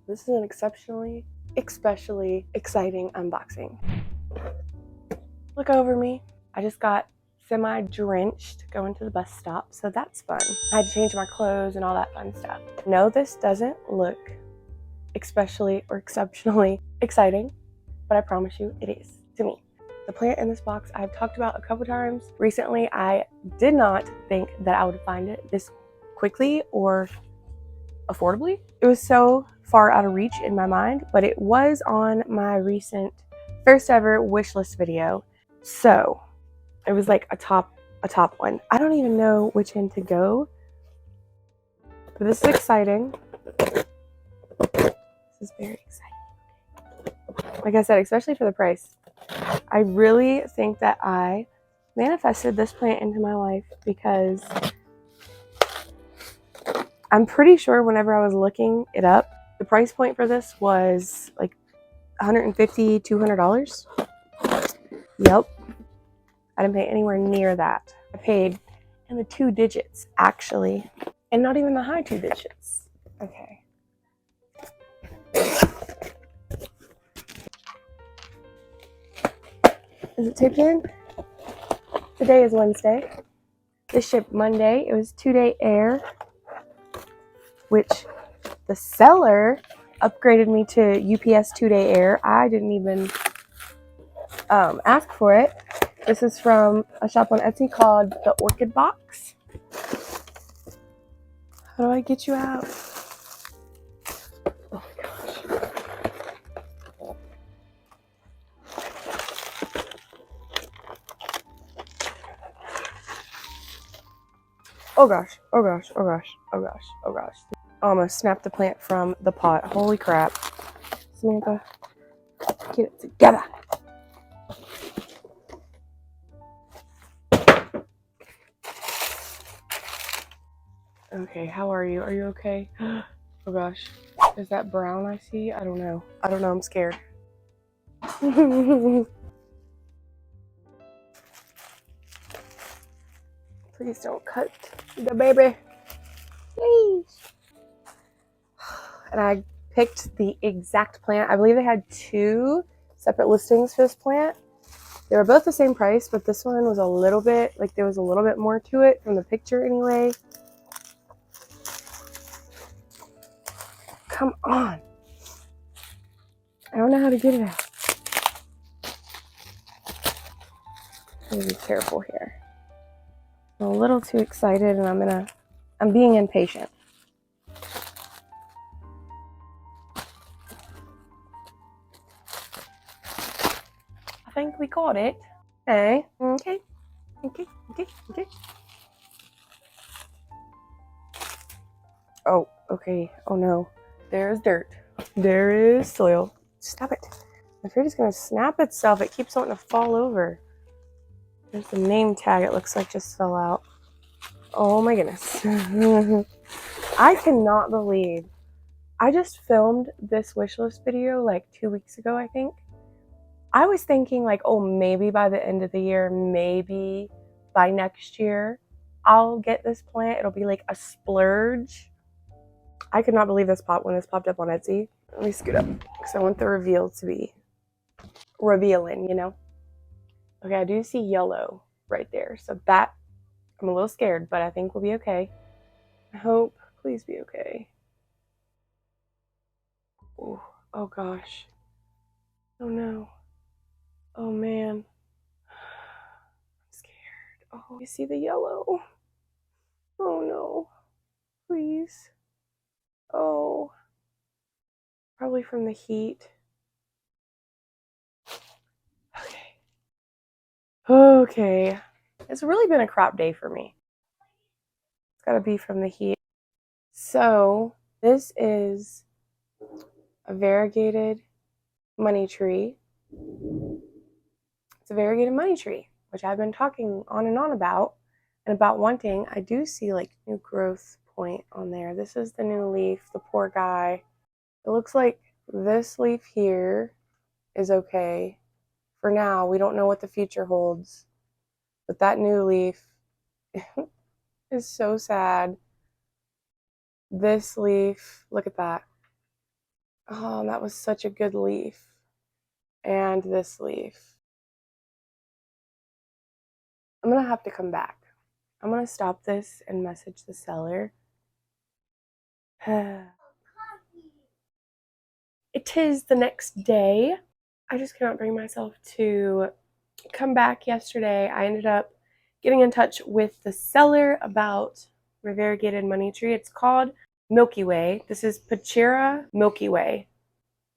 This is an especially exciting unboxing. Look over me. I just got semi-drenched going to the bus stop, so that's fun. I had to change my clothes and all that fun stuff. No, this doesn't look especially or exceptionally exciting, but I promise you it is to me. The plant in this box I've talked about a couple times. Recently, I did not think that I would find it this quickly or affordably. It was so far out of reach in my mind, but it was on my recent first ever wish list video. So it was like a top one. I don't even know which end to go, but this is exciting. This is very exciting. Like I said, especially for the price. I really think that I manifested this plant into my life because I'm pretty sure whenever I was looking it up, the price point for this was like $150, $200. Yep. I didn't pay anywhere near that. I paid in the 2 digits, actually. And not even the high 2 digits. Okay. Is it taped in? Today is Wednesday. This shipped Monday. It was 2-day air, which the seller upgraded me to UPS 2-day air. I didn't even ask for it. This is from a shop on Etsy called the Orchid Box. How do I get you out? Oh my gosh. Oh gosh, oh gosh, oh gosh, oh gosh, oh gosh. Almost snapped the plant from the pot. Holy crap. Samantha, get it together. Okay, how are you? Are you okay? Oh gosh. Is that brown I see? I don't know. I'm scared. Please don't cut the baby. Please. And I picked the exact plant. I believe they had 2 separate listings for this plant. They were both the same price, but this one was a little bit, like there was a little bit more to it from the picture anyway. Come on. I don't know how to get it out. I'm gonna be careful here. I'm a little too excited and I'm being impatient. I think we caught it. Okay. Okay. Oh, okay. Oh no. There's dirt. There is soil. Stop it. I'm afraid it's gonna snap itself. It keeps wanting to fall over. There's the name tag, it looks like just fell out. Oh my goodness. I cannot believe I just filmed this wish list video like 2 weeks ago, I think. I was thinking like, oh, maybe by the end of the year, maybe by next year, I'll get this plant. It'll be like a splurge. I could not believe this when this popped up on Etsy. Let me scoot up because I want the reveal to be revealing, you know? Okay, I do see yellow right there. So that, I'm a little scared, but I think we'll be okay. I hope. Please be okay. Ooh, oh gosh. Oh no. Oh man. I'm scared. Oh, you see the yellow? Oh no. Please. Oh. Probably from the heat. Okay. Okay. It's really been a crap day for me. It's gotta be from the heat. So, this is a variegated money tree. It's a variegated money tree, which I've been talking on and on about and about wanting. I do see like new growth point on there. This is the new leaf, the poor guy. It looks like this leaf here is okay. For now, we don't know what the future holds, but that new leaf is so sad. This leaf, look at that. Oh, that was such a good leaf. And this leaf. I'm gonna have to come back. I'm gonna stop this and message the seller. It is the next day. I just cannot bring myself to come back yesterday. I ended up getting in touch with the seller about my variegated money tree. It's called Milky Way. This is Pachira Milky Way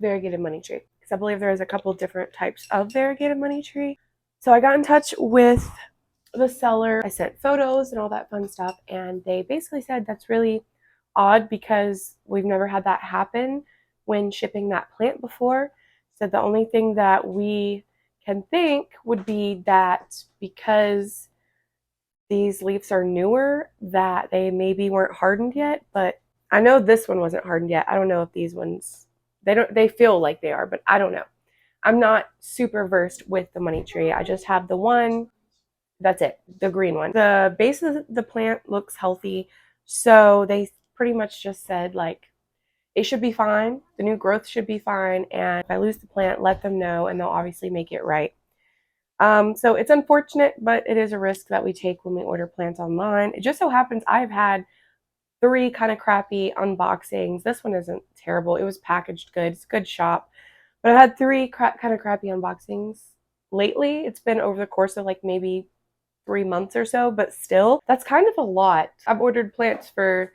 variegated money tree, because I believe there is a couple different types of variegated money tree. So I got in touch with the seller. I sent photos and all that fun stuff, and they basically said that's really odd because we've never had that happen when shipping that plant before. So the only thing that we can think would be that because these leaves are newer, that they maybe weren't hardened yet. But I know this one wasn't hardened yet. I don't know if these ones, they feel like they are, but I don't know. I'm not super versed with the money tree. I just have the one, that's it, the green one. The base of the plant looks healthy, so they pretty much just said like it should be fine, the new growth should be fine, and if I lose the plant, let them know and they'll obviously make it right. So it's unfortunate, but it is a risk that we take when we order plants online. It just so happens I've had 3 kind of crappy unboxings. This one isn't terrible. It was packaged good. It's a good shop. But I've had 3 kind of crappy unboxings lately. It's been over the course of like maybe 3 months or so, but still, that's kind of a lot. I've ordered plants for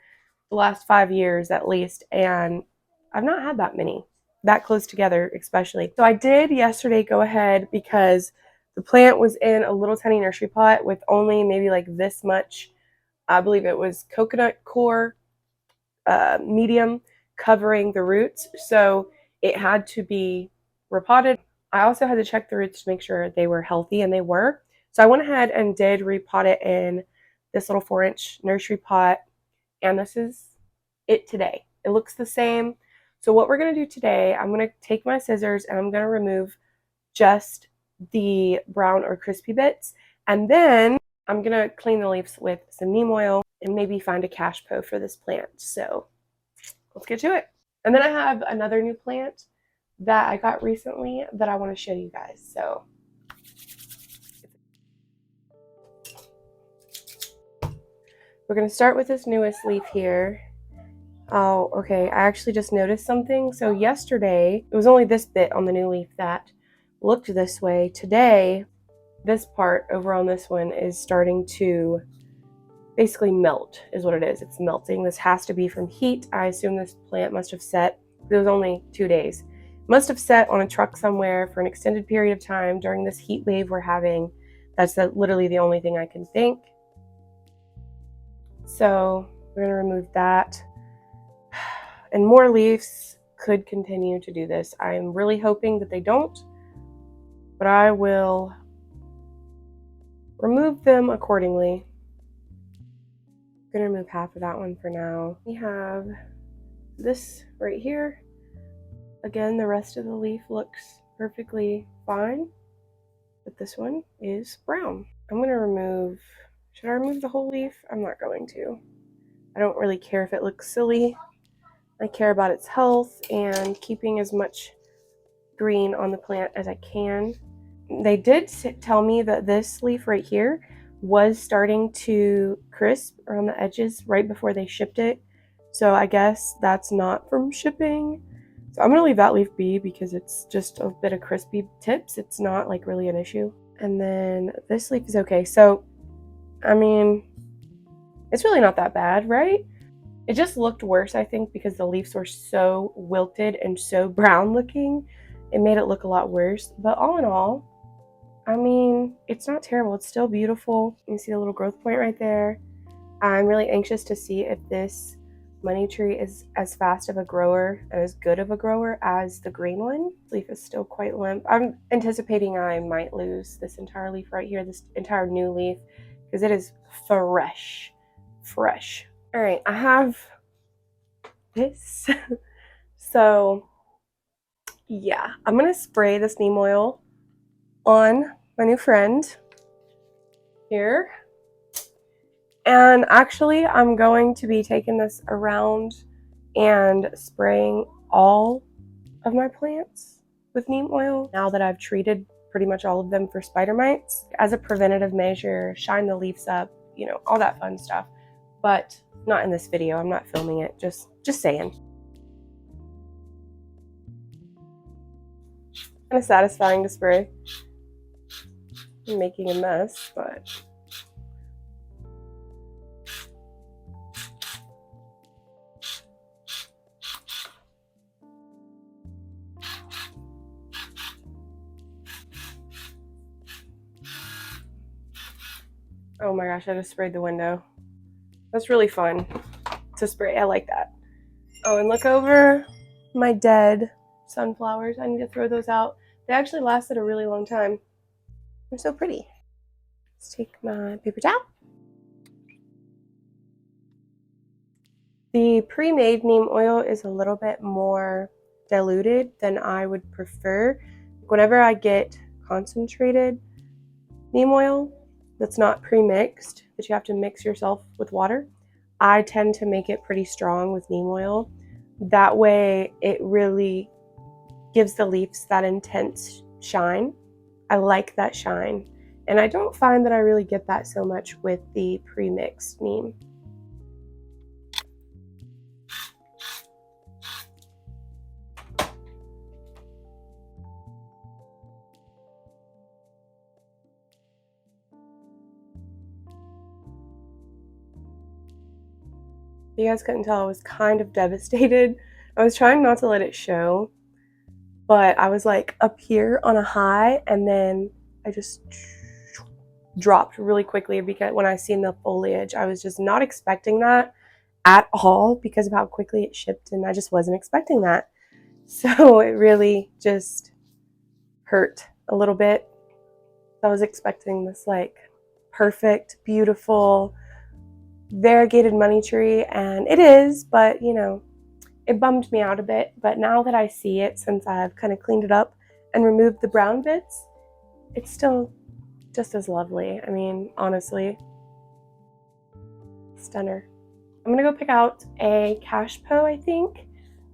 the last 5 years at least, and I've not had that many that close together, especially. So I did yesterday go ahead because the plant was in a little tiny nursery pot with only maybe like this much. I believe it was coconut core medium covering the roots. So it had to be repotted. I also had to check the roots to make sure they were healthy, and they were. So I went ahead and did repot it in this little 4-inch nursery pot, and this is it today. It looks the same. So what we're going to do today, I'm going to take my scissors and I'm going to remove just the brown or crispy bits, and then I'm going to clean the leaves with some neem oil and maybe find a cash po for this plant. So let's get to it. And then I have another new plant that I got recently that I want to show you guys. So we're going to start with this newest leaf here. Oh, okay. I actually just noticed something. So yesterday, it was only this bit on the new leaf that looked this way. Today, this part over on this one is starting to basically melt, is what it is. It's melting. This has to be from heat. I assume this plant must have set. It was only 2 days. Must have set on a truck somewhere for an extended period of time during this heat wave we're having. That's literally the only thing I can think. So we're going to remove that. And more leaves could continue to do this. I'm really hoping that they don't, but I will remove them accordingly. I'm going to remove half of that one for now. We have this right here. Again, the rest of the leaf looks perfectly fine, but this one is brown. I'm going to remove, should I remove the whole leaf? I'm not going to. I don't really care if it looks silly. I care about its health and keeping as much green on the plant as I can. They did tell me that this leaf right here was starting to crisp around the edges right before they shipped it. So I guess that's not from shipping. So I'm going to leave that leaf be because it's just a bit of crispy tips. It's not like really an issue. And then this leaf is okay. So, I mean, it's really not that bad, right? It just looked worse, I think, because the leaves were so wilted and so brown looking. It made it look a lot worse. But all in all, I mean, it's not terrible. It's still beautiful. You see the little growth point right there. I'm really anxious to see if this money tree is as fast of a grower and as good of a grower as the green one. The leaf is still quite limp. I'm anticipating I might lose this entire leaf right here, this entire new leaf, because it is fresh. Fresh. All right, I have this. So yeah, I'm gonna spray this neem oil on my new friend here. And actually, I'm going to be taking this around and spraying all of my plants with neem oil now that I've treated pretty much all of them for spider mites. As a preventative measure, shine the leaves up, you know, all that fun stuff. But not in this video. I'm not filming it, just saying. Kind of satisfying to spray. I'm making a mess, but oh my gosh, I just sprayed the window. That's really fun to spray. I like that. Oh, and look over my dead sunflowers. I need to throw those out. They actually lasted a really long time. They're so pretty. Let's take my paper towel. The pre-made neem oil is a little bit more diluted than I would prefer. Whenever I get concentrated neem oil that's not pre-mixed, that you have to mix yourself with water, I tend to make it pretty strong with neem oil. That way it really gives the leaves that intense shine. I like that shine. And I don't find that I really get that so much with the pre-mixed neem. You guys couldn't tell, I was kind of devastated. I was trying not to let it show, but I was like up here on a high, and then I just dropped really quickly because when I seen the foliage, I was just not expecting that at all because of how quickly it shipped, and I just wasn't expecting that. So it really just hurt a little bit. I was expecting this like perfect, beautiful, variegated money tree, and it is, but you know, it bummed me out a bit. But now that I see it, since I've kind of cleaned it up and removed the brown bits, it's still just as lovely. I mean, honestly, stunner. I'm gonna go pick out a cashpo, I think,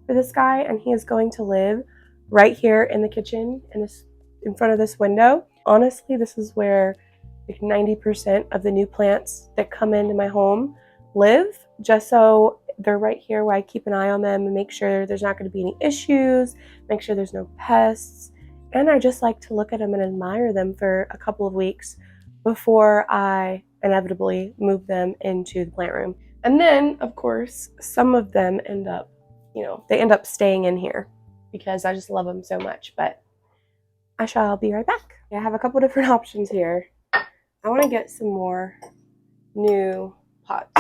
for this guy, and he is going to live right here in the kitchen in front of this window. Honestly, this is where like 90% of the new plants that come into my home live, just so they're right here where I keep an eye on them and make sure there's not going to be any issues, make sure there's no pests. And I just like to look at them and admire them for a couple of weeks before I inevitably move them into the plant room. And then, of course, some of them end up, you know, they end up staying in here because I just love them so much. But I shall be right back. I have a couple different options here. I want to get some more new pots,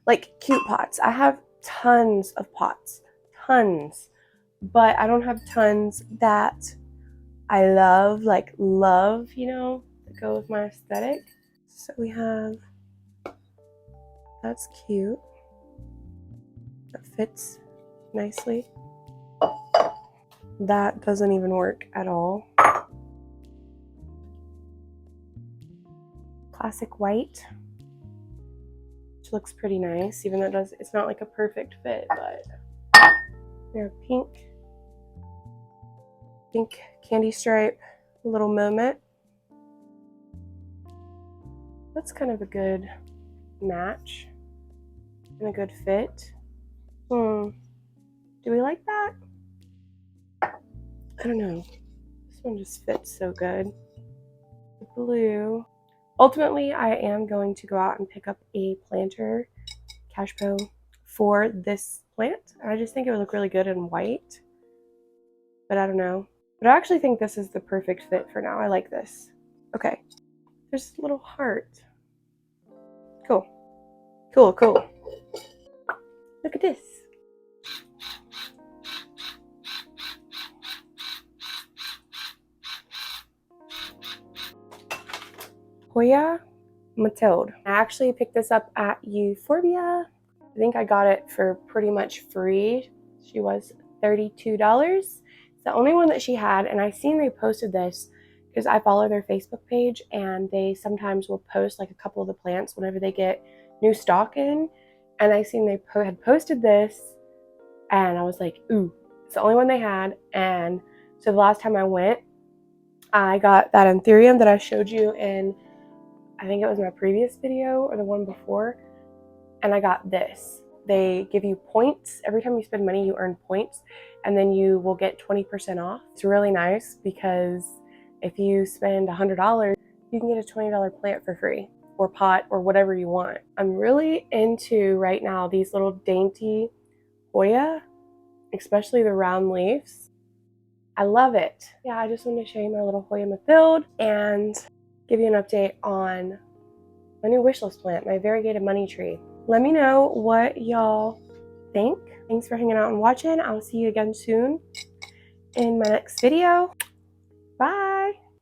like cute pots. I have tons of pots, tons, but I don't have tons that I love, you know, that go with my aesthetic. So we have, that's cute. That fits nicely. That doesn't even work at all. Classic white, which looks pretty nice, even though it's not like a perfect fit, but we have pink candy stripe little moment. That's kind of a good match and a good fit. Do we like that? I don't know. This one just fits so good. The blue. Ultimately, I am going to go out and pick up a planter cashpo for this plant. I just think it would look really good in white, but I don't know. But I actually think this is the perfect fit for now. I like this. Okay, there's a little heart. Cool, cool, cool. Look at this. Hoya Matilde. I actually picked this up at Euphorbia. I think I got it for pretty much free. She was $32. It's the only one that she had, and I seen they posted this because I follow their Facebook page, and they sometimes will post like a couple of the plants whenever they get new stock in, and I seen they had posted this, and I was like, ooh, It's the only one they had. And so the last time I went, I got that anthurium that I showed you in, I think it was my previous video or the one before. And I got this. They give you points. Every time you spend money, you earn points, and then you will get 20% off. It's really nice because if you spend $100, you can get a $20 plant for free, or pot, or whatever you want. I'm really into right now these little dainty Hoya, especially the round leaves. I love it. Yeah, I just wanted to show you my little Hoya Mathilde and give you an update on my new wishlist plant, my variegated money tree. Let me know what y'all think. Thanks for hanging out and watching. I'll see you again soon in my next video. Bye.